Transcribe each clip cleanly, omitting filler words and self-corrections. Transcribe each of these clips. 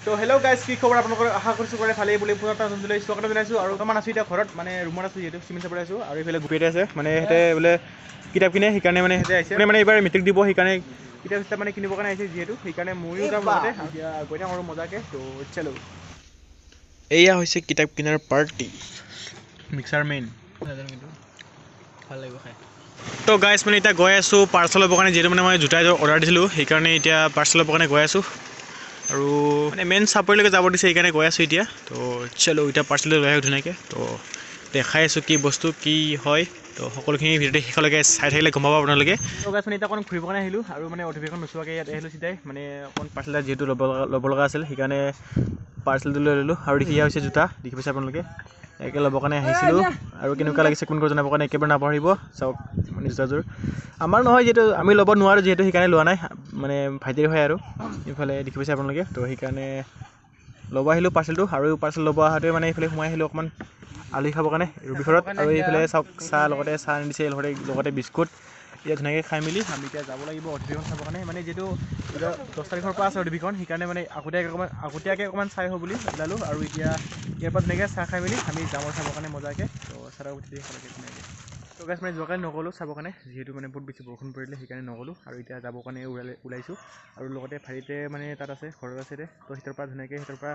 তো hello' guys, কি খবৰ আপোনালোকৰ? আশা কৰিছোঁ কৰে ভালেই বুলি পুনৰ এটা নতুন স্বাগতম জনাইছোঁ। আৰু অকণমান আছোঁ এতিয়া ঘৰত, মানে ৰুমত আছোঁ যিহেতু চিমেণ্ট চাপৰি আছোঁ। আৰু এইফালে গোপীতে আছে, মানে সিহঁতে বোলে কিতাপ কিনে, সেইকাৰণে মানে সিহঁতে আহিছে মানে এইবাৰ মেট্ৰিক দিব, সেইকাৰণে কিতাপ চিতাপ মানে কিনিবৰ কাৰণে আহিছে যিহেতু, সেইকাৰণে ময়ো যাম লগতে। এতিয়া গৈ থাকোঁ আৰু মজাকৈ। তো চলো, এয়া হৈছে কিতাপ কিনাৰ পাৰ্টি। মিক্সাৰ মেইন নাজানো, কিন্তু ভাল লাগিব খাই। তো গাইজ, মানে এতিয়া গৈ আছোঁ পাৰ্চেল ল'বৰ কাৰণে, যিহেতু মানে মই জোতা এযোৰ অৰ্ডাৰ দিছিলোঁ, সেইকাৰণে এতিয়া পাৰ্চেল ল'বৰ কাৰণে গৈ আছোঁ। আৰু মানে মেইন চাপৰিলৈকে যাব দিছে, সেইকাৰণে গৈ আছোঁ এতিয়া। তো চলো, এতিয়া পাৰ্চেলটো লৈ আহোঁ ধুনীয়াকৈ। তো দেখাই আছোঁ কি বস্তু কি হয়, তো সকলোখিনি ভিডিঅ'টো শেষলৈকে চাই থাকিলে গম পাব আপোনালোকে। তো গাইজ, মানে এতিয়া অকণ ঘূৰিবৰ কাৰণে আহিলোঁ, আৰু মানে অধিৱেশন নোচোৱাকৈ ইয়াত আহিলোঁ চিধাই। মানে অকণ পাৰ্চেল এটা যিহেতু ল'ব লগা আছিল, সেইকাৰণে পাৰ্চেলটো লৈ ল'লোঁ। আৰু দেখি হৈছে জোতা, দেখি পাইছে আপোনালোকে, একে ল'বৰ কাৰণে আহিছিলোঁ। আৰু কেনেকুৱা লাগিছে কোন কোন জনাবৰ কাৰণে একেবাৰে নাপাহৰিব। চাওক মানে জোতাযোৰ আমাৰ নহয়, যিহেতু আমি ল'ব নোৱাৰোঁ, যিহেতু সেইকাৰণে লোৱা নাই, মানে ভাইটিৰ হয়। আৰু ইফালে দেখি পাইছে আপোনালোকে, তো সেইকাৰণে ল'ব আহিলোঁ পাৰ্চেলটো। আৰু পাৰ্চেল ল'ব আহোঁতে মানে এইফালে সোমাই আহিলোঁ অকণমান আলহী খাবৰ কাৰণে ৰবিঘৰত। আৰু এইফালে চাওক চাহ লগতে চাহ আনিছে, লগতে বিস্কুট। এতিয়া ধুনীয়াকৈ খাই মেলি আমি এতিয়া যাব লাগিব অধিৱেশন চাবৰ কাৰণে। মানে যিহেতু 10 তাৰিখৰ পৰা আছে অধিৱেশন, সেইকাৰণে মানে আগতীয়াকৈ অকণমান চাই আহোঁ বুলি ওলালোঁ। আৰু এতিয়া ইয়াৰ পৰা ধুনীয়াকৈ চাহ খাই মেলি আমি যাম চাবৰ কাৰণে মজাকৈ। তো চাহ উঠি ধুনীয়াকৈ। তো গাইজ, মানে যোৱাকালি নগ'লোঁ চাবৰ কাৰণে, যিহেতু মানে বহুত বেছি বৰষুণ পৰিলে, সেইকাৰণে নগ'লোঁ। আৰু এতিয়া যাবৰ কাৰণে ওলাইছোঁ। আৰু লগতে ভাইটিতে মানে তাত আছে, ঘৰত আছে। তো সিহঁতৰ পৰা ধুনীয়াকৈ, সিহঁতৰ পৰা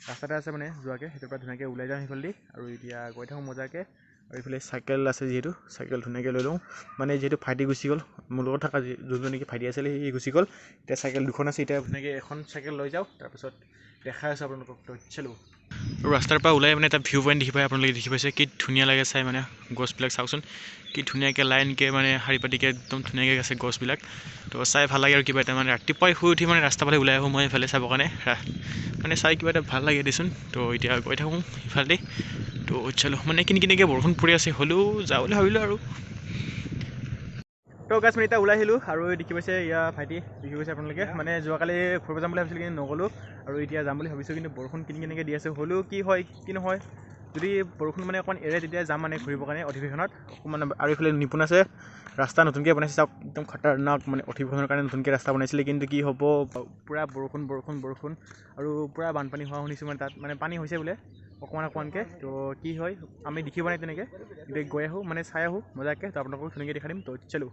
ৰাস্তাতে আছে মানে যোৱাকৈ, সিহঁতৰ পৰা ধুনীয়াকৈ ওলাই যাওঁ সেইফালেদি। আৰু এতিয়া গৈ থাকোঁ মজাকৈ। আৰু এইফালে চাইকেল আছে, যিহেতু চাইকেল ধুনীয়াকৈ লৈ লওঁ। মানে যিহেতু ভাইটি গুচি গ'ল, মোৰ লগত থকা যোনজন নেকি ভাইটি আছিলে, সি গুচি গ'ল। এতিয়া চাইকেল দুখন আছে, এতিয়া ধুনীয়াকৈ এখন চাইকেল লৈ যাওঁ। তাৰপিছত দেখাই আছোঁ আপোনালোকক। তো চলো, আৰু ৰাস্তাৰ পৰা ওলাই মানে এটা ভিউ পইণ্ট দেখি পাই আপোনালোকে, দেখি পাইছে কি ধুনীয়া লাগে চাই। মানে গছবিলাক চাওকচোন, কি ধুনীয়াকৈ লাইনকৈ মানে শাৰী পাতিকৈ একদম ধুনীয়াকৈ আছে গছবিলাক। তো চাই ভাল লাগে। আৰু কিবা এটা মানে ৰাতিপুৱাই শুই উঠি মানে ৰাস্তাৰ ফালে ওলাই আহোঁ মই এইফালে চাবৰ কাৰণে, মানে চাই কিবা এটা ভাল লাগে দেচোন। তো এতিয়া গৈ থাকোঁ ইফালেদি। তো চলো, মানে কিনকিনকৈ বৰষুণ পৰি আছে, হ'লেও যাওঁ বুলি ভাবিলোঁ আৰু। তো গাইজ, মানে এতিয়া ওলাই আহিলোঁ। আৰু দেখি পাইছে ইয়া ভাইটি, দেখি পাইছে আপোনালোকে, মানে যোৱাকালি ফুৰিব যাম বুলি ভাবিছিলোঁ, কিন্তু নগ'লোঁ। আৰু এতিয়া যাম বুলি ভাবিছোঁ, কিন্তু বৰষুণ কিনকিনকৈ দি আছে। হ'লেও কি হয় কি নহয়, যদি বৰষুণ মানে অকণমান এৰে তেতিয়া যাম মানে ঘূৰিবৰ কাৰণে অধিৱেশনত অকণমান। আৰু এইফালে নিপুণ আছে, ৰাস্তা নতুনকৈ বনাইছে চাওক, একদম খতৰনাক। মানে অধিৱেশনৰ কাৰণে নতুনকৈ ৰাস্তা বনাইছিলে, কিন্তু কি হ'ব, পূৰা বৰষুণ আৰু পূৰা বানপানী হোৱা শুনিছোঁ। মানে তাত মানে পানী হৈছে বোলে অকণমানকৈ। তো কি হয় আমি দেখি পোৱা নাই তেনেকৈ, এতিয়া গৈ আহোঁ মানে চাই আহোঁ মজাকৈ। তো আপোনালোকক ধুনীয়াকৈ দেখাই দিম। তো চলো।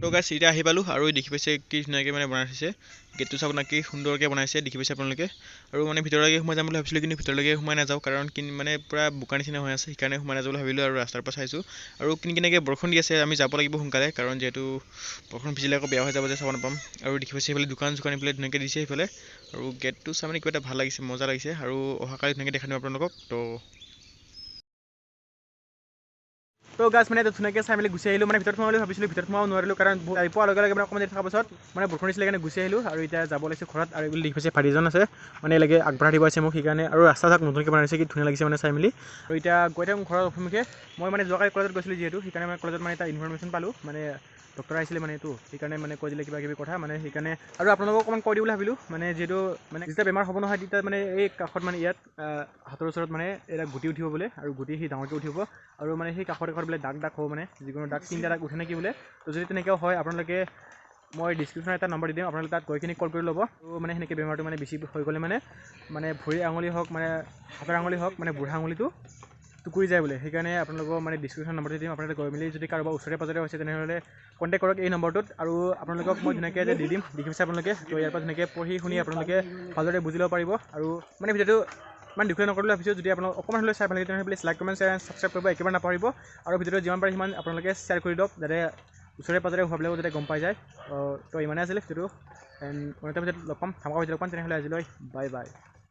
তো গাইজ, এতিয়া আহি পালোঁ। আৰু দেখি পাইছে কি ধুনীয়াকৈ মানে বনাই থৈছে গেটটো, চাওক না কি সুন্দৰকৈ বনাইছে, দেখি পাইছে আপোনালোকে। আৰু মানে ভিতৰলৈকে সোমাই যাম বুলি ভাবিছিলোঁ, কিন্তু ভিতৰলৈকে সোমাই নাযাওঁ, কাৰণ মানে পূৰা বোকা নিচিনা হৈ আছে, সেইকাৰণে সোমাই নাযাওঁ বুলি ভাবিলোঁ। আৰু ৰাস্তাৰ পৰা চাইছোঁ, আৰু কিনকিনকৈ বৰষুণ দি আছে, আমি যাব লাগিব সোনকালে, কাৰণ যিহেতু বৰষুণ ভিজিলে আকৌ বেয়া হৈ যাব যে, চাব নাপাম। আৰু দেখি পাইছে সেইফালে দোকান চোকান এইফালে ধুনীয়াকৈ দিছে সেইফালে। আৰু গেটটো চাই মানে কিবা এটা ভাল লাগিছে, মজা লাগিছে। আৰু অহাকালি ধুনীয়াকৈ দেখাই দিম আপোনালোকক। তো গাইজ, মানে ধুনীয়াকৈ চাই মেলি গুচি আহিলোঁ। মানে ভিতৰত সোমাম বুলি ভাবিছিলোঁ, ভিতৰত সোমাব নোৱাৰিলোঁ, কাৰণ আহি পোৱাৰ লগে লগে মানে অকণমান দেৰি থকাৰ পাছত মানে বৰষুণ দিছিলে, কাৰণে গুচি আহিলোঁ। আৰু এতিয়া যাব লাগিছে ঘৰত। আৰু এইবিলাক দেখি পাইছে ভাইটিজন আছে, মানে এনেকৈ আগবঢ়াই দিব আছে মোক, সেইকাৰণে। আৰু ৰাস্তা চাওক নতুনকৈ বনাইছে, কি ধুনীয়া লাগিছে মানে চাই মেলি। আৰু এতিয়া গৈ থাকোঁ ঘৰৰ অভিমুখে। মই মানে যোৱাকালি কলেজত গৈছিলোঁ যিহেতু, সেইকাৰণে মানে কলেজত মানে এটা ইনফৰমেশ্যন পালোঁ, মানে ডক্টৰ আহিছিলে মানে এইটো, সেইকাৰণে মানে কৈ দিলে কিবা কিবি কথা, মানে সেইকাৰণে। আৰু আপোনালোকক অকণমান কৈ দিওঁ বুলি ভাবিলোঁ, মানে যিহেতু মানে যেতিয়া বেমাৰ হ'ব নহয়, তেতিয়া মানে এই কাষত মানে ইয়াত হাতৰ ওচৰত মানে এটা গুটি উঠিব বোলে, আৰু গুটি সি ডাঙৰকৈ উঠিব। আৰু মানে সেই কাষত বোলে দাগ হ'ব, মানে যিকোনো দাগ 3টা দাগ উঠে নেকি বোলে। তো যদি তেনেকৈ হয়, আপোনালোকে মই ডিছক্ৰিপশ্যনত এটা নম্বৰ দি দিম, আপোনালোকে তাত গৈ কিনি কল কৰি ল'ব। তো মানে সেনেকৈ বেমাৰটো মানে বেছি হৈ গ'লে মানে ভৰি আঙুলি হওক, মানে হাতৰ আঙুলি হওক, মানে বুঢ়া আঙুলিটো টুকুৰি যায় বোলে। সেইকাৰণে আপোনালোকক মানে ডিছক্ৰিপশ্যন নম্বৰ দি দিম, আপোনালোকে গৈ মেলি যদি কাৰোবাৰ ওচৰে পাজৰে হৈছে, তেনেহ'লে কণ্টেক্ট কৰক এই নম্বৰটোত। আৰু আপোনালোকক মই ধুনীয়াকৈ দি দিম, দেখি পাইছে আপোনালোকে। তো ইয়াৰ পৰা ধুনীয়াকৈ পঢ়ি শুনি আপোনালোকে ভালদৰে বুজি ল'ব পাৰিব। আৰু মানে ভিডিঅ'টো ইমান দীঘলীয়া নকৰিবলৈ ভাবিছোঁ, যদি আপোনালোক অকণমান হ'লেও চাই ভাল লাগে, তেনেহ'লে please like, comment, share and subscribe কৰিব একেবাৰে নাপাহৰিব। আৰু ভিডিঅ'টো যিমান পাৰে সিমান আপোনালোকে শ্বেয়াৰ কৰি দিয়ক, যাতে ওচৰে পাজৰে হোৱাবিলাকো যাতে গম পাই যায়। তো ইমানেই আছিলে ভিডিঅ'টো, এণ্ড মই এটা ভিডিঅ'ত লগ পাম, ধামাকা ভিডিঅ'ত লগ পাম। তেনেহ'লে আজিলৈ বাই বাই।